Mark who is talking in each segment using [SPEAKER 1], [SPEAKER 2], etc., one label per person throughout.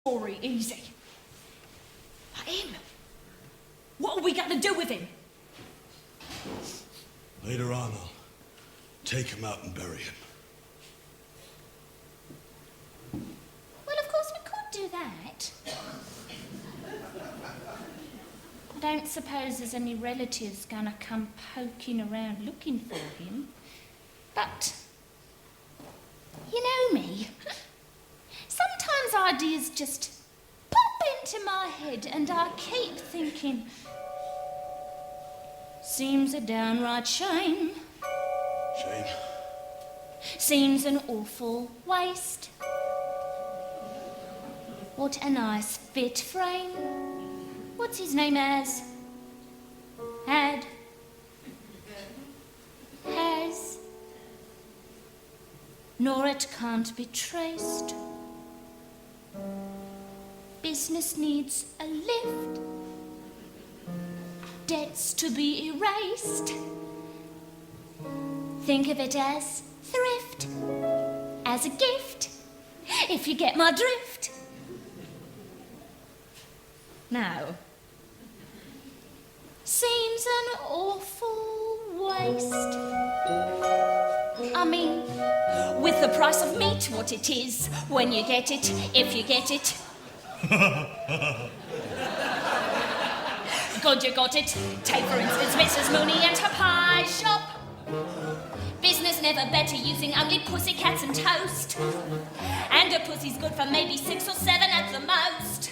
[SPEAKER 1] story easy. But him? What are we going to do with him?
[SPEAKER 2] Later on, I'll take him out and bury him.
[SPEAKER 3] Well, of course we could do that. I don't suppose there's any relatives going to come poking around looking for him. But, you know me. Sometimes ideas just pop into my head and I keep thinking, seems a downright shame.
[SPEAKER 2] Shame?
[SPEAKER 3] Seems an awful waste. What a nice fit frame. What's his name as? Has. Nor it can't be traced. Business needs a lift. Debts to be erased. Think of it as thrift, as a gift, if you get my drift. Now, seems an awful waste. I mean, with the price of meat, what it is, when you get it, if you get it. God, you got it. Take, for instance, Mrs. Mooney and her pie shop. Business never better, using only pussycats and toast. And a pussy's good for maybe 6 or 7 at the most.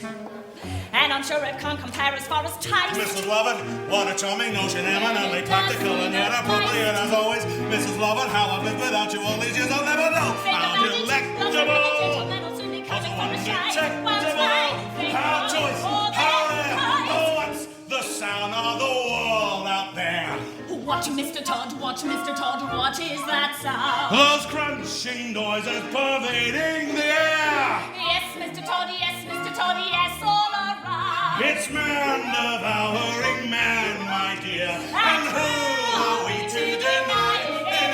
[SPEAKER 3] And I'm sure it can't compare as far as taste.
[SPEAKER 2] Mrs. Lovett, what a charming notion, eminently practical and yet appropriate as always. Mrs. Lovett, how I've lived without you all these years, I'll never know. How delectable, how choice, how rare. Oh, what's the sound of the world out there?
[SPEAKER 1] Watch, Mr. Todd, what is that sound?
[SPEAKER 2] Those crunching noises pervading the air.
[SPEAKER 1] Yes, Mr. Todd, yes, all around.
[SPEAKER 2] It's man-devouring man, my dear. And who are we to deny in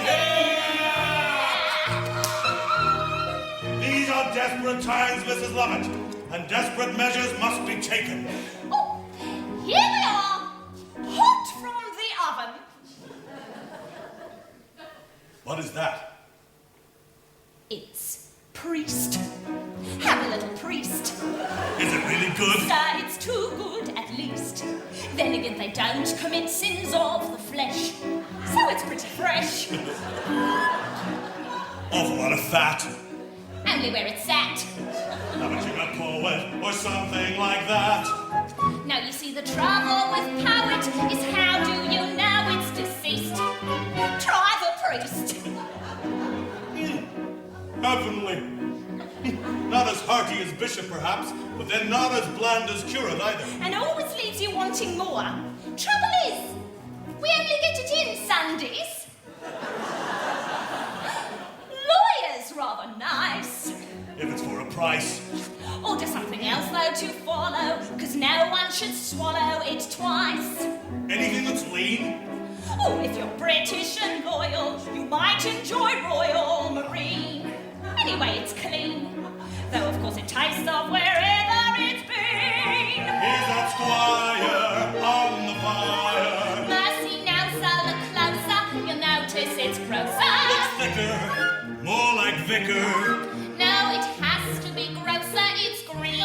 [SPEAKER 2] here? These are desperate times, Mrs. Lovett, and desperate measures must be taken.
[SPEAKER 1] Oh, here we are, hot from the oven.
[SPEAKER 2] What is that?
[SPEAKER 1] It's priest. Have a little priest.
[SPEAKER 2] Is it really good?
[SPEAKER 1] It's too good, at least. Then again, they don't commit sins of the flesh. So it's pretty fresh.
[SPEAKER 2] Awful lot of fat.
[SPEAKER 1] Only where it's at.
[SPEAKER 2] Haven't you got poet or something like that?
[SPEAKER 1] Now you see the trouble with poet is how do you know it's deceased? Try the priest.
[SPEAKER 2] Heavenly. Not as hearty as bishop, perhaps, but then not as bland as curate either.
[SPEAKER 1] And always leaves you wanting more. Trouble is, we only get it in Sundays. Lawyers rather nice.
[SPEAKER 2] If it's for a price.
[SPEAKER 1] Order something else, though, to follow, because no one should swallow it twice.
[SPEAKER 2] Anything that's lean?
[SPEAKER 1] Oh, if you're British and loyal, you might enjoy Royal Marine. Anyway, it's clean, though of course it tastes of wherever it's been.
[SPEAKER 2] Here's that squire on the fire.
[SPEAKER 1] Mercy, now, so look closer, you'll notice it's grosser.
[SPEAKER 2] Looks thicker, more like vicar.
[SPEAKER 1] No, it has to be grosser, it's green.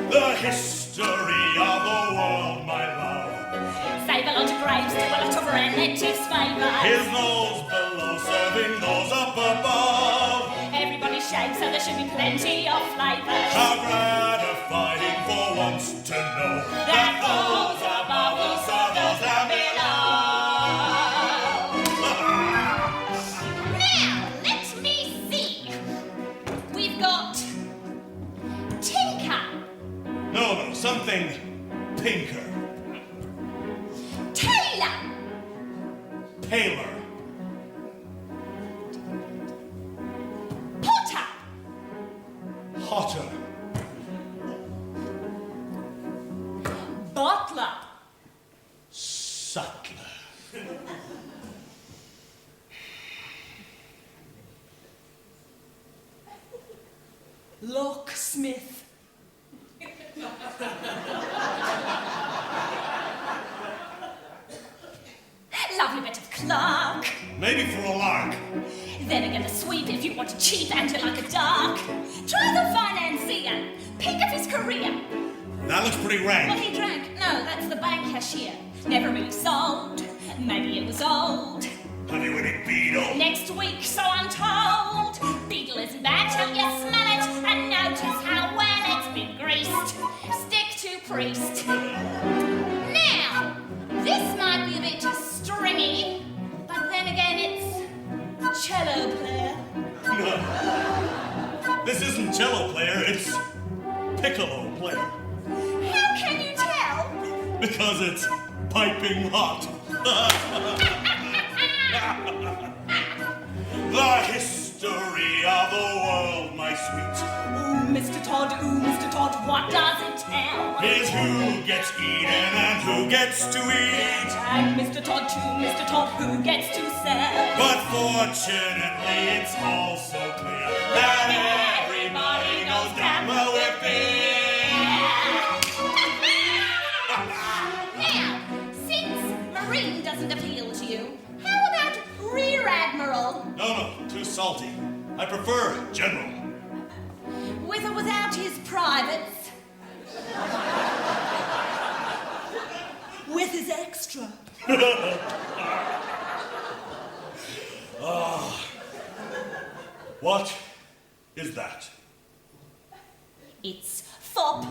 [SPEAKER 2] The history of the world, my love.
[SPEAKER 1] Save a lot of graves, do a lot of relatives' favours.
[SPEAKER 2] Here's those below serving those up above.
[SPEAKER 1] Everybody shaves, so there should be plenty of flavours.
[SPEAKER 2] How gratifying for once to know that those above will serve those down below.
[SPEAKER 1] Now, let me see. We've got Tinker,
[SPEAKER 2] No, something pinker.
[SPEAKER 1] Tailor,
[SPEAKER 2] Paler.
[SPEAKER 1] Potter,
[SPEAKER 2] Hotter.
[SPEAKER 1] Butler,
[SPEAKER 2] Subtler.
[SPEAKER 1] Locksmith. Lovely bit of clerk.
[SPEAKER 2] Maybe for a lark.
[SPEAKER 1] Then again, a sweep if you want to cheap and you like a dark. Try the financier. Pick up his career.
[SPEAKER 2] That looks pretty
[SPEAKER 1] Well,
[SPEAKER 2] rank.
[SPEAKER 1] he drank. No, that's the bank cashier. Never really sold. Maybe it was old.
[SPEAKER 2] Have you any beetle?
[SPEAKER 1] Next week, so I'm told. Beetle isn't bad till you smell it and notice how well it's been greased. Stick to priest. Now, this might be a bit stringy, but then again, it's cello player.
[SPEAKER 2] No. This isn't cello player, it's piccolo player.
[SPEAKER 1] How can you tell?
[SPEAKER 2] Because it's piping hot. The history of the world, my sweet,
[SPEAKER 1] Ooh, Mr. Todd, what does it tell?
[SPEAKER 2] is who gets eaten and who gets to eat.
[SPEAKER 1] And Mr. Todd, who gets to sell?
[SPEAKER 2] But fortunately, it's also clear that everybody goes down the whipping.
[SPEAKER 1] Now, since Marine doesn't appeal to you, how about Rear Admiral?
[SPEAKER 2] No, too salty. I prefer general.
[SPEAKER 1] With or without his privates? With his extra?
[SPEAKER 2] What is that?
[SPEAKER 1] It's fop.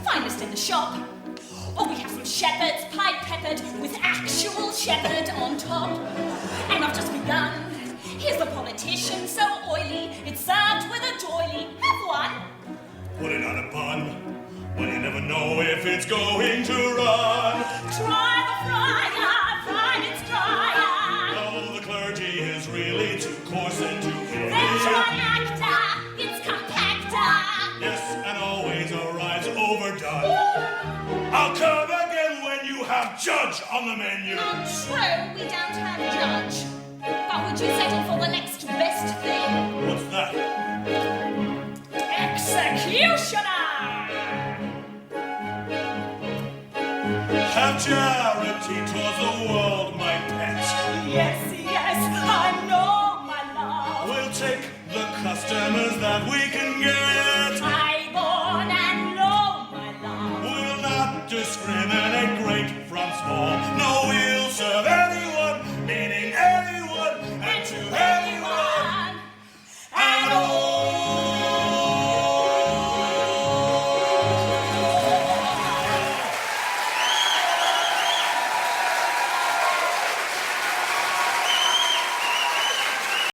[SPEAKER 1] Finest in the shop. Oh, we have some shepherds, pied peppered, with actual shepherd on top. And I've just begun. Here's the politician, so oily, it's served with a doily. Have one.
[SPEAKER 2] Put it on a bun. Well, you never know if it's going to run.
[SPEAKER 1] Try the fryer, find it's drier.
[SPEAKER 2] No, the clergy is really too coarse and too heavy.
[SPEAKER 1] Then try actor, it's compactor.
[SPEAKER 2] Yes, and always arrives overdone. I'll come again when you have judge on the menu.
[SPEAKER 1] Not true, we don't have judge. But would you settle for the next best thing?
[SPEAKER 2] What's that?
[SPEAKER 1] Executioner!
[SPEAKER 2] Have charity towards the world, my pet.
[SPEAKER 1] Yes, I know, my love.
[SPEAKER 2] We'll take the customers that we can get.